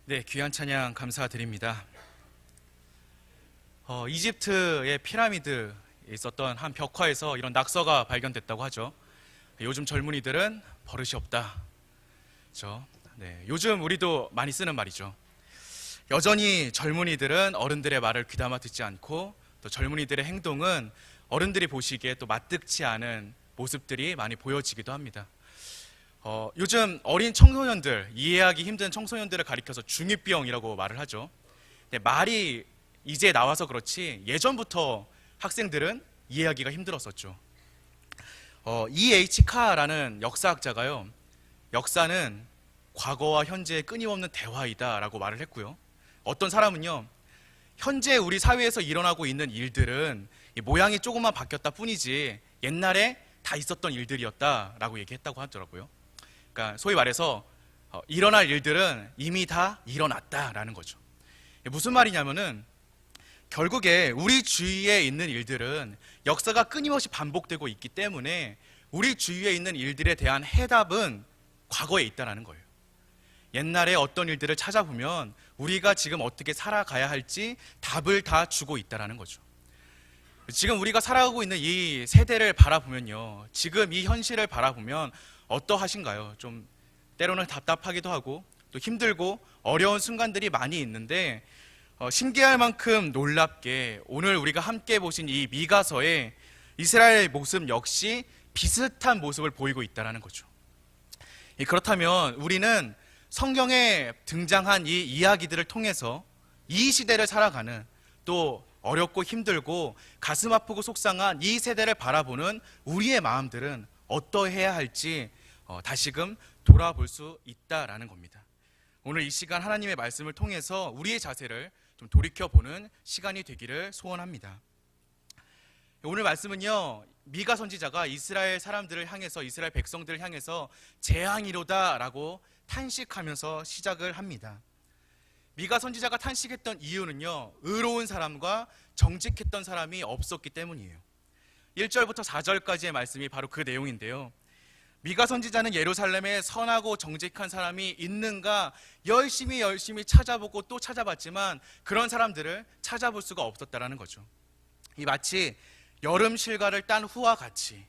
네, 귀한 찬양 감사드립니다. 이집트의 피라미드에 있었던 한 벽화에서 이런 낙서가 발견됐다고 하죠. 요즘 젊은이들은 버릇이 없다. 그렇죠? 네, 요즘 우리도 많이 쓰는 말이죠. 여전히 젊은이들은 어른들의 말을 귀담아 듣지 않고 또 젊은이들의 행동은 어른들이 보시기에 또 마뜩지 않은 모습들이 많이 보여지기도 합니다. 요즘 어린 청소년들, 이해하기 힘든 청소년들을 가리켜서 중2병이라고 말을 하죠. 근데 말이 이제 나와서 그렇지 예전부터 학생들은 이해하기가 힘들었었죠. E.H. 카라는 역사학자가요, 역사는 과거와 현재의 끊임없는 대화이다 라고 말을 했고요. 어떤 사람은요, 현재 우리 사회에서 일어나고 있는 일들은 모양이 조금만 바뀌었다 뿐이지 옛날에 다 있었던 일들이었다 라고 얘기했다고 하더라고요. 그러니까 소위 말해서 일어날 일들은 이미 다 일어났다라는 거죠. 무슨 말이냐면은 결국에 우리 주위에 있는 일들은 역사가 끊임없이 반복되고 있기 때문에 우리 주위에 있는 일들에 대한 해답은 과거에 있다라는 거예요. 옛날에 어떤 일들을 찾아보면 우리가 지금 어떻게 살아가야 할지 답을 다 주고 있다라는 거죠. 지금 우리가 살아가고 있는 이 세대를 바라보면요, 지금 이 현실을 바라보면 어떠하신가요? 좀 때로는 답답하기도 하고 또 힘들고 어려운 순간들이 많이 있는데 신기할 만큼 놀랍게 오늘 우리가 함께 보신 이 미가서에 이스라엘의 모습 역시 비슷한 모습을 보이고 있다는 거죠. 그렇다면 우리는 성경에 등장한 이 이야기들을 통해서 이 시대를 살아가는, 또 어렵고 힘들고 가슴 아프고 속상한 이 세대를 바라보는 우리의 마음들은 어떠해야 할지 다시금 돌아볼 수 있다라는 겁니다. 오늘 이 시간 하나님의 말씀을 통해서 우리의 자세를 좀 돌이켜보는 시간이 되기를 소원합니다. 오늘 말씀은요, 미가 선지자가 이스라엘 사람들을 향해서, 이스라엘 백성들을 향해서 재앙이로다라고 탄식하면서 시작을 합니다. 미가 선지자가 탄식했던 이유는요, 의로운 사람과 정직했던 사람이 없었기 때문이에요. 1절부터 4절까지의 말씀이 바로 그 내용인데요, 미가 선지자는 예루살렘에 선하고 정직한 사람이 있는가 열심히 찾아보고 또 찾아봤지만 그런 사람들을 찾아볼 수가 없었다라는 거죠. 이 마치 여름 실과를 딴 후와 같이,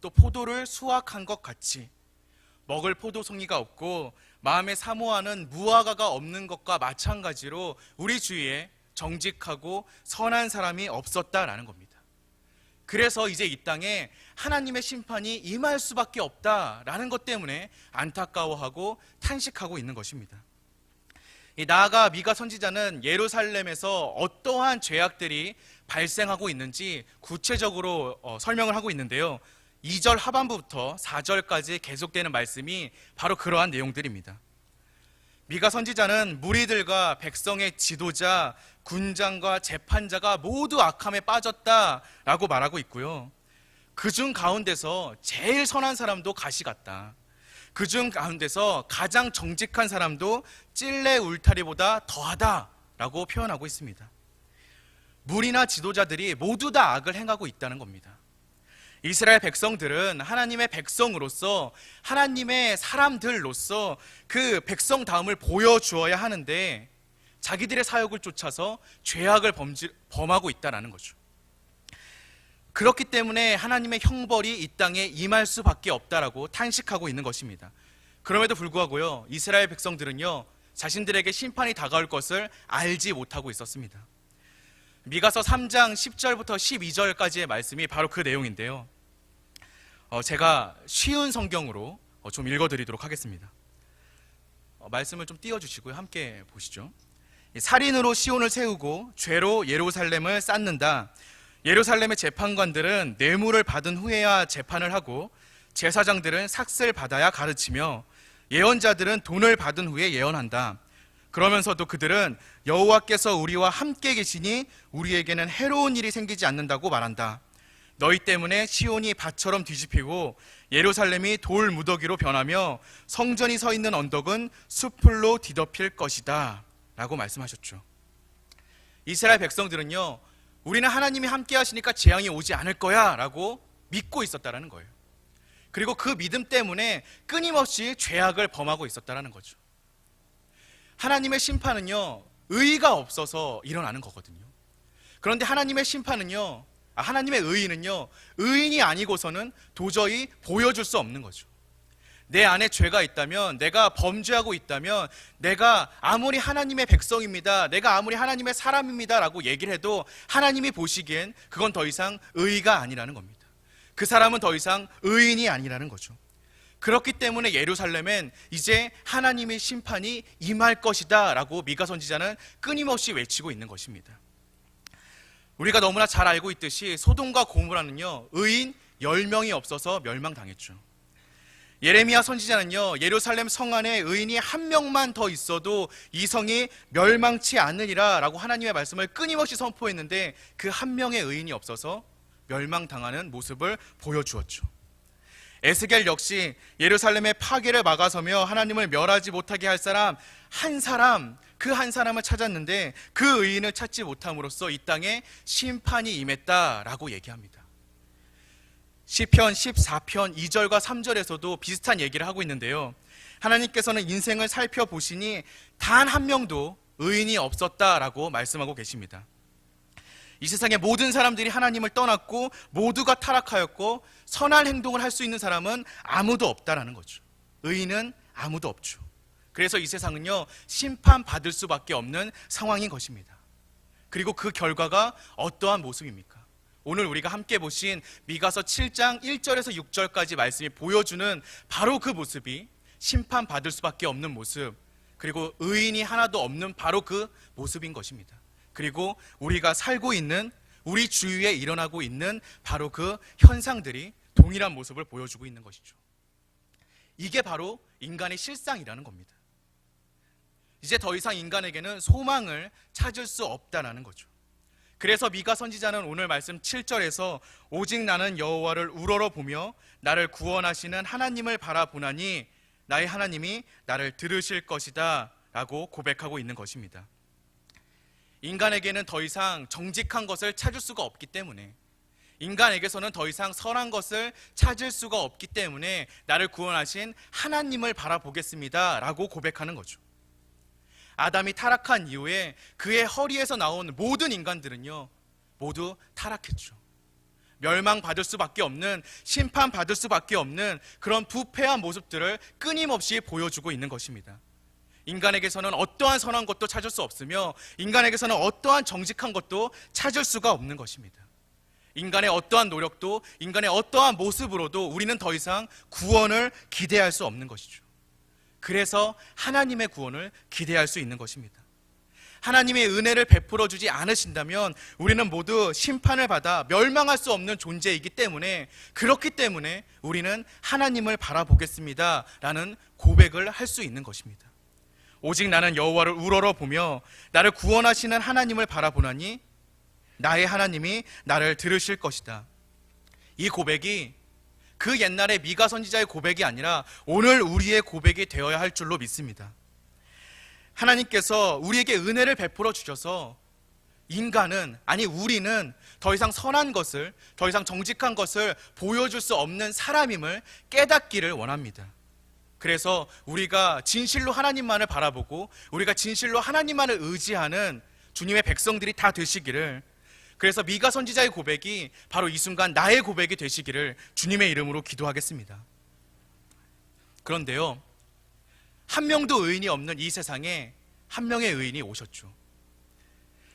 또 포도를 수확한 것 같이, 먹을 포도송이가 없고 마음에 사모하는 무화과가 없는 것과 마찬가지로 우리 주위에 정직하고 선한 사람이 없었다라는 겁니다. 그래서 이제 이 땅에 하나님의 심판이 임할 수밖에 없다라는 것 때문에 안타까워하고 탄식하고 있는 것입니다. 나아가 미가 선지자는 예루살렘에서 어떠한 죄악들이 발생하고 있는지 구체적으로 설명을 하고 있는데요, 2절 하반부부터 4절까지 계속되는 말씀이 바로 그러한 내용들입니다. 미가 선지자는 무리들과 백성의 지도자, 군장과 재판자가 모두 악함에 빠졌다라고 말하고 있고요, 그중 가운데서 제일 선한 사람도 가시 같다, 그중 가운데서 가장 정직한 사람도 찔레 울타리보다 더하다라고 표현하고 있습니다. 무리나 지도자들이 모두 다 악을 행하고 있다는 겁니다. 이스라엘 백성들은 하나님의 백성으로서, 하나님의 사람들로서 그 백성다움을 보여주어야 하는데 자기들의 사역을 쫓아서 죄악을 범하고 있다는 거죠. 그렇기 때문에 하나님의 형벌이 이 땅에 임할 수밖에 없다라고 탄식하고 있는 것입니다. 그럼에도 불구하고요, 이스라엘 백성들은요, 자신들에게 심판이 다가올 것을 알지 못하고 있었습니다. 미가서 3장 10절부터 12절까지의 말씀이 바로 그 내용인데요, 제가 쉬운 성경으로 좀 읽어드리도록 하겠습니다. 말씀을 좀 띄워주시고요, 함께 보시죠. 살인으로 시온을 세우고 죄로 예루살렘을 쌓는다. 예루살렘의 재판관들은 뇌물을 받은 후에야 재판을 하고, 제사장들은 삭슬 받아야 가르치며, 예언자들은 돈을 받은 후에 예언한다. 그러면서도 그들은 여호와께서 우리와 함께 계시니 우리에게는 해로운 일이 생기지 않는다고 말한다. 너희 때문에 시온이 밭처럼 뒤집히고 예루살렘이 돌 무더기로 변하며 성전이 서 있는 언덕은 숲풀로 뒤덮일 것이다 라고 말씀하셨죠. 이스라엘 백성들은요, 우리는 하나님이 함께 하시니까 재앙이 오지 않을 거야 라고 믿고 있었다는 거예요. 그리고 그 믿음 때문에 끊임없이 죄악을 범하고 있었다는 거죠. 하나님의 심판은요, 의의가 없어서 일어나는 거거든요. 그런데 하나님의 심판은요, 하나님의 의의는요, 의인이 아니고서는 도저히 보여줄 수 없는 거죠. 내 안에 죄가 있다면, 내가 범죄하고 있다면, 내가 아무리 하나님의 백성입니다, 내가 아무리 하나님의 사람입니다 라고 얘기를 해도 하나님이 보시기엔 그건 더 이상 의의가 아니라는 겁니다. 그 사람은 더 이상 의인이 아니라는 거죠. 그렇기 때문에 예루살렘엔 이제 하나님의 심판이 임할 것이다 라고 미가 선지자는 끊임없이 외치고 있는 것입니다. 우리가 너무나 잘 알고 있듯이 소돔과 고모라는요, 의인 10명이 없어서 멸망당했죠. 예레미야 선지자는요, 예루살렘 성 안에 의인이 1명만 더 있어도 이 성이 멸망치 않으리라 라고 하나님의 말씀을 끊임없이 선포했는데 그 1명의 의인이 없어서 멸망당하는 모습을 보여주었죠. 에스겔 역시 예루살렘의 파괴를 막아서며 하나님을 멸하지 못하게 할 사람 한 사람, 그 한 사람을 찾았는데 그 의인을 찾지 못함으로써 이 땅에 심판이 임했다라고 얘기합니다. 시편 14편 2절과 3절에서도 비슷한 얘기를 하고 있는데요, 하나님께서는 인생을 살펴보시니 단 한 명도 의인이 없었다라고 말씀하고 계십니다. 이 세상의 모든 사람들이 하나님을 떠났고 모두가 타락하였고 선한 행동을 할 수 있는 사람은 아무도 없다라는 거죠. 의인은 아무도 없죠. 그래서 이 세상은요, 심판받을 수밖에 없는 상황인 것입니다. 그리고 그 결과가 어떠한 모습입니까? 오늘 우리가 함께 보신 미가서 7장 1절에서 6절까지 말씀이 보여주는 바로 그 모습이 심판받을 수밖에 없는 모습, 그리고 의인이 하나도 없는 바로 그 모습인 것입니다. 그리고 우리가 살고 있는, 우리 주위에 일어나고 있는 바로 그 현상들이 동일한 모습을 보여주고 있는 것이죠. 이게 바로 인간의 실상이라는 겁니다. 이제 더 이상 인간에게는 소망을 찾을 수 없다는 거죠. 그래서 미가 선지자는 오늘 말씀 7절에서 오직 나는 여호와를 우러러 보며 나를 구원하시는 하나님을 바라보나니 나의 하나님이 나를 들으실 것이다 라고 고백하고 있는 것입니다. 인간에게는 더 이상 정직한 것을 찾을 수가 없기 때문에, 인간에게서는 더 이상 선한 것을 찾을 수가 없기 때문에 나를 구원하신 하나님을 바라보겠습니다 라고 고백하는 거죠. 아담이 타락한 이후에 그의 허리에서 나온 모든 인간들은요, 모두 타락했죠. 멸망받을 수밖에 없는, 심판받을 수밖에 없는 그런 부패한 모습들을 끊임없이 보여주고 있는 것입니다. 인간에게서는 어떠한 선한 것도 찾을 수 없으며 인간에게서는 어떠한 정직한 것도 찾을 수가 없는 것입니다. 인간의 어떠한 노력도, 인간의 어떠한 모습으로도 우리는 더 이상 구원을 기대할 수 없는 것이죠. 그래서 하나님의 구원을 기대할 수 있는 것입니다. 하나님의 은혜를 베풀어 주지 않으신다면 우리는 모두 심판을 받아 멸망할 수 없는 존재이기 때문에, 그렇기 때문에 우리는 하나님을 바라보겠습니다 라는 고백을 할 수 있는 것입니다. 오직 나는 여호와를 우러러 보며 나를 구원하시는 하나님을 바라보나니 나의 하나님이 나를 들으실 것이다. 이 고백이 그 옛날의 미가 선지자의 고백이 아니라 오늘 우리의 고백이 되어야 할 줄로 믿습니다. 하나님께서 우리에게 은혜를 베풀어 주셔서 인간은, 아니 우리는 더 이상 선한 것을, 더 이상 정직한 것을 보여줄 수 없는 사람임을 깨닫기를 원합니다. 그래서 우리가 진실로 하나님만을 바라보고 우리가 진실로 하나님만을 의지하는 주님의 백성들이 다 되시기를, 그래서 미가 선지자의 고백이 바로 이 순간 나의 고백이 되시기를 주님의 이름으로 기도하겠습니다. 그런데요, 한 명도 의인이 없는 이 세상에 한 명의 의인이 오셨죠.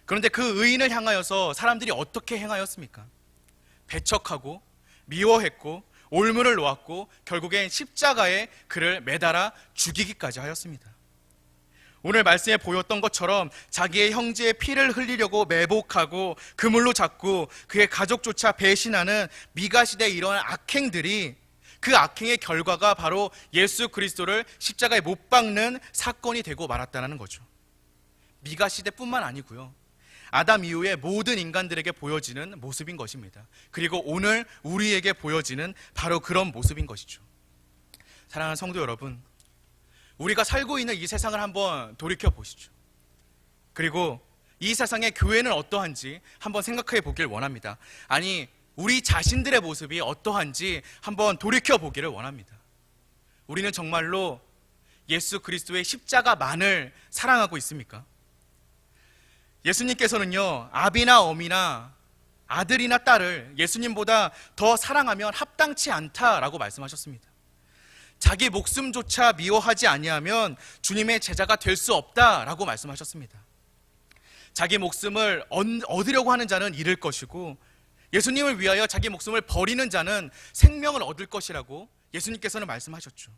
그런데 그 의인을 향하여서 사람들이 어떻게 행하였습니까? 배척하고 미워했고 올무를 놓았고 결국엔 십자가에 그를 매달아 죽이기까지 하였습니다. 오늘 말씀에 보였던 것처럼 자기의 형제의 피를 흘리려고 매복하고 그물로 잡고 그의 가족조차 배신하는 미가 시대의 이런 악행들이, 그 악행의 결과가 바로 예수 그리스도를 십자가에 못 박는 사건이 되고 말았다는 거죠. 미가 시대뿐만 아니고요, 아담 이후에 모든 인간들에게 보여지는 모습인 것입니다. 그리고 오늘 우리에게 보여지는 바로 그런 모습인 것이죠. 사랑하는 성도 여러분, 우리가 살고 있는 이 세상을 한번 돌이켜 보시죠. 그리고 이 세상의 교회는 어떠한지 한번 생각해 보길 원합니다. 아니, 우리 자신들의 모습이 어떠한지 한번 돌이켜 보기를 원합니다. 우리는 정말로 예수 그리스도의 십자가만을 사랑하고 있습니까? 예수님께서는요, 아비나 어미나 아들이나 딸을 예수님보다 더 사랑하면 합당치 않다라고 말씀하셨습니다. 자기 목숨조차 미워하지 아니하면 주님의 제자가 될 수 없다라고 말씀하셨습니다. 자기 목숨을 얻으려고 하는 자는 잃을 것이고, 예수님을 위하여 자기 목숨을 버리는 자는 생명을 얻을 것이라고 예수님께서는 말씀하셨죠.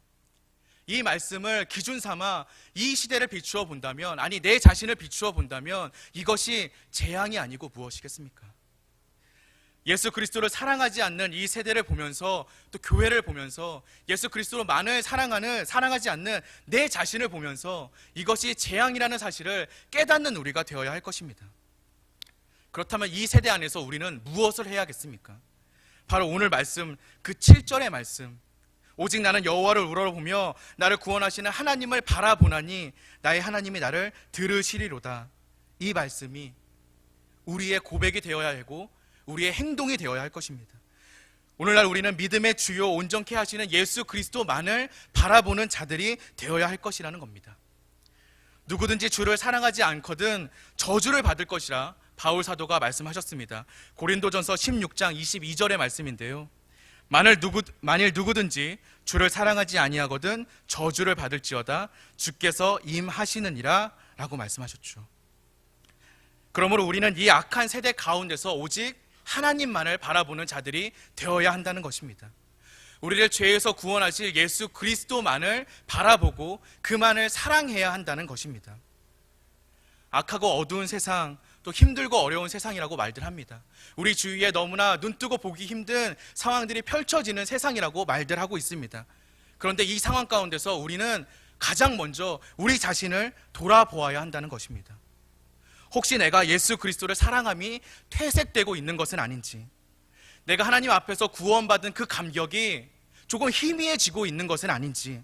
이 말씀을 기준 삼아 이 시대를 비추어 본다면, 아니 내 자신을 비추어 본다면 이것이 재앙이 아니고 무엇이겠습니까? 예수 그리스도를 사랑하지 않는 이 세대를 보면서, 또 교회를 보면서 예수 그리스도만을 사랑하지 않는 내 자신을 보면서 이것이 재앙이라는 사실을 깨닫는 우리가 되어야 할 것입니다. 그렇다면 이 세대 안에서 우리는 무엇을 해야겠습니까? 바로 오늘 말씀, 그 7절의 말씀, 오직 나는 여호와를 우러러보며 나를 구원하시는 하나님을 바라보나니 나의 하나님이 나를 들으시리로다. 이 말씀이 우리의 고백이 되어야 하고 우리의 행동이 되어야 할 것입니다. 오늘날 우리는 믿음의 주요 온전케 하시는 예수 그리스도만을 바라보는 자들이 되어야 할 것이라는 겁니다. 누구든지 주를 사랑하지 않거든 저주를 받을 것이라 바울 사도가 말씀하셨습니다. 고린도전서 16장 22절의 말씀인데요, 만일 누구든지 주를 사랑하지 아니하거든 저주를 받을지어다 주께서 임하시느니라 라고 말씀하셨죠. 그러므로 우리는 이 악한 세대 가운데서 오직 하나님만을 바라보는 자들이 되어야 한다는 것입니다. 우리를 죄에서 구원하실 예수 그리스도만을 바라보고 그만을 사랑해야 한다는 것입니다. 악하고 어두운 세상, 또 힘들고 어려운 세상이라고 말들 합니다. 우리 주위에 너무나 눈뜨고 보기 힘든 상황들이 펼쳐지는 세상이라고 말들 하고 있습니다. 그런데 이 상황 가운데서 우리는 가장 먼저 우리 자신을 돌아보아야 한다는 것입니다. 혹시 내가 예수 그리스도를 사랑함이 퇴색되고 있는 것은 아닌지, 내가 하나님 앞에서 구원받은 그 감격이 조금 희미해지고 있는 것은 아닌지,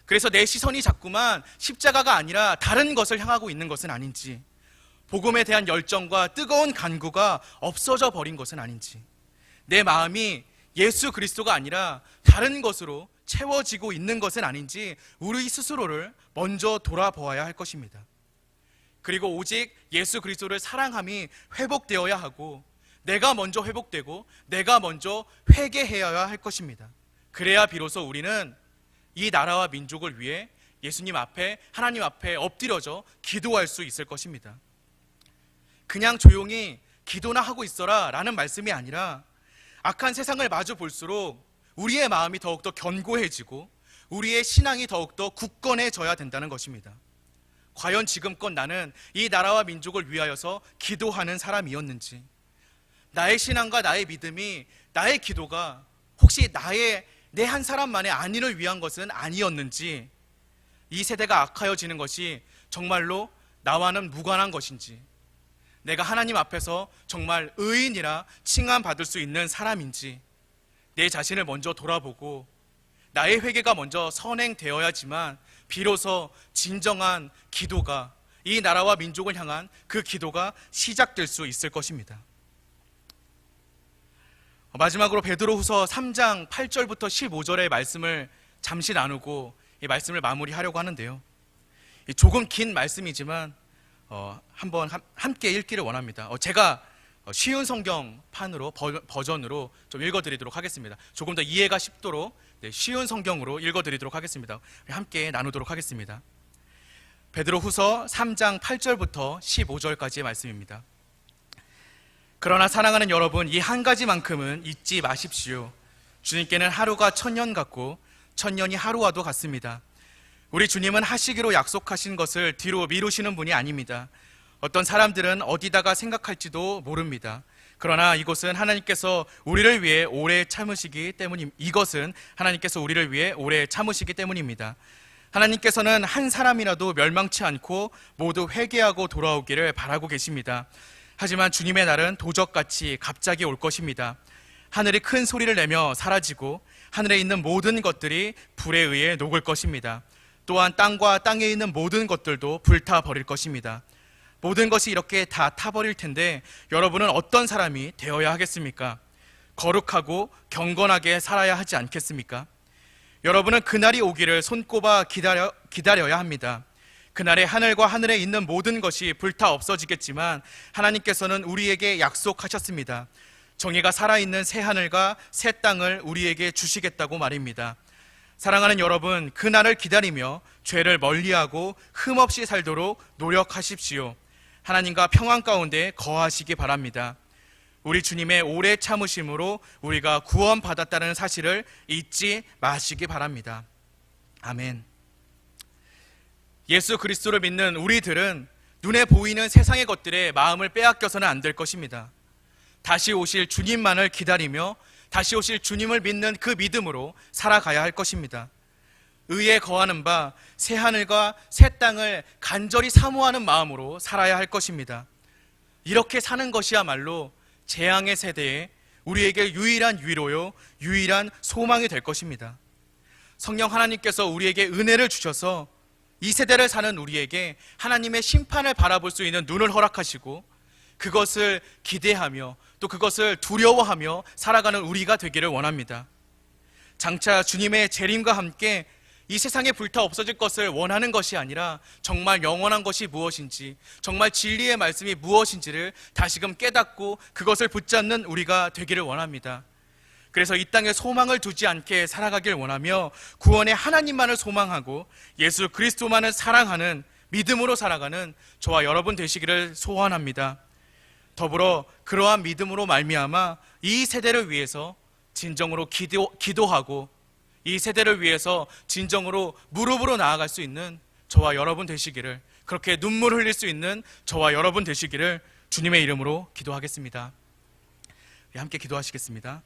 그래서 내 시선이 자꾸만 십자가가 아니라 다른 것을 향하고 있는 것은 아닌지, 복음에 대한 열정과 뜨거운 간구가 없어져 버린 것은 아닌지, 내 마음이 예수 그리스도가 아니라 다른 것으로 채워지고 있는 것은 아닌지 우리 스스로를 먼저 돌아보아야 할 것입니다. 그리고 오직 예수 그리스도를 사랑함이 회복되어야 하고, 내가 먼저 회복되고 내가 먼저 회개해야 할 것입니다. 그래야 비로소 우리는 이 나라와 민족을 위해 예수님 앞에, 하나님 앞에 엎드려져 기도할 수 있을 것입니다. 그냥 조용히 기도나 하고 있어라 라는 말씀이 아니라, 악한 세상을 마주 볼수록 우리의 마음이 더욱더 견고해지고 우리의 신앙이 더욱더 굳건해져야 된다는 것입니다. 과연 지금껏 나는 이 나라와 민족을 위하여서 기도하는 사람이었는지, 나의 신앙과 나의 믿음이, 나의 기도가 혹시 내 한 사람만의 안위를 위한 것은 아니었는지, 이 세대가 악하여지는 것이 정말로 나와는 무관한 것인지, 내가 하나님 앞에서 정말 의인이라 칭함받을 수 있는 사람인지, 내 자신을 먼저 돌아보고 나의 회개가 먼저 선행되어야지만 비로소 진정한 기도가, 이 나라와 민족을 향한 그 기도가 시작될 수 있을 것입니다. 마지막으로 베드로후서 3장 8절부터 15절의 말씀을 잠시 나누고 이 말씀을 마무리하려고 하는데요, 조금 긴 말씀이지만 한번 함께 읽기를 원합니다. 제가 쉬운 성경판으로 버전으로 좀 읽어드리도록 하겠습니다. 조금 더 이해가 쉽도록 쉬운 성경으로 읽어드리도록 하겠습니다. 함께 나누도록 하겠습니다. 베드로후서 3장 8절부터 15절까지의 말씀입니다. 그러나 사랑하는 여러분, 이 한 가지만큼은 잊지 마십시오. 주님께는 하루가 1000년 같고 1000년이 하루와도 같습니다. 우리 주님은 하시기로 약속하신 것을 뒤로 미루시는 분이 아닙니다. 어떤 사람들은 어디다가 생각할지도 모릅니다. 그러나 이것은 하나님께서 우리를 위해 오래 참으시기 때문입니다. 하나님께서는 한 사람이라도 멸망치 않고 모두 회개하고 돌아오기를 바라고 계십니다. 하지만 주님의 날은 도적같이 갑자기 올 것입니다. 하늘이 큰 소리를 내며 사라지고 하늘에 있는 모든 것들이 불에 의해 녹을 것입니다. 또한 땅과 땅에 있는 모든 것들도 불타버릴 것입니다. 모든 것이 이렇게 다 타버릴 텐데 여러분은 어떤 사람이 되어야 하겠습니까? 거룩하고 경건하게 살아야 하지 않겠습니까? 여러분은 그날이 오기를 손꼽아 기다려야 합니다. 그날에 하늘과 하늘에 있는 모든 것이 불타 없어지겠지만 하나님께서는 우리에게 약속하셨습니다. 정의가 살아있는 새 하늘과 새 땅을 우리에게 주시겠다고 말입니다. 사랑하는 여러분, 그날을 기다리며 죄를 멀리하고 흠없이 살도록 노력하십시오. 하나님과 평안 가운데 거하시기 바랍니다. 우리 주님의 오래 참으심으로 우리가 구원받았다는 사실을 잊지 마시기 바랍니다. 아멘. 예수 그리스도를 믿는 우리들은 눈에 보이는 세상의 것들에 마음을 빼앗겨서는 안 될 것입니다. 다시 오실 주님만을 기다리며 다시 오실 주님을 믿는 그 믿음으로 살아가야 할 것입니다. 의에 거하는 바 새 하늘과 새 땅을 간절히 사모하는 마음으로 살아야 할 것입니다. 이렇게 사는 것이야말로 재앙의 세대에 우리에게 유일한 위로요, 유일한 소망이 될 것입니다. 성령 하나님께서 우리에게 은혜를 주셔서 이 세대를 사는 우리에게 하나님의 심판을 바라볼 수 있는 눈을 허락하시고 그것을 기대하며 또 그것을 두려워하며 살아가는 우리가 되기를 원합니다. 장차 주님의 재림과 함께 이 세상에 불타 없어질 것을 원하는 것이 아니라 정말 영원한 것이 무엇인지, 정말 진리의 말씀이 무엇인지를 다시금 깨닫고 그것을 붙잡는 우리가 되기를 원합니다. 그래서 이 땅에 소망을 두지 않게 살아가길 원하며 구원의 하나님만을 소망하고 예수 그리스도만을 사랑하는 믿음으로 살아가는 저와 여러분 되시기를 소원합니다. 더불어 그러한 믿음으로 말미암아 이 세대를 위해서 진정으로 기도하고 이 세대를 위해서 진정으로 무릎으로 나아갈 수 있는 저와 여러분 되시기를, 그렇게 눈물 흘릴 수 있는 저와 여러분 되시기를 주님의 이름으로 기도하겠습니다. 함께 기도하시겠습니다.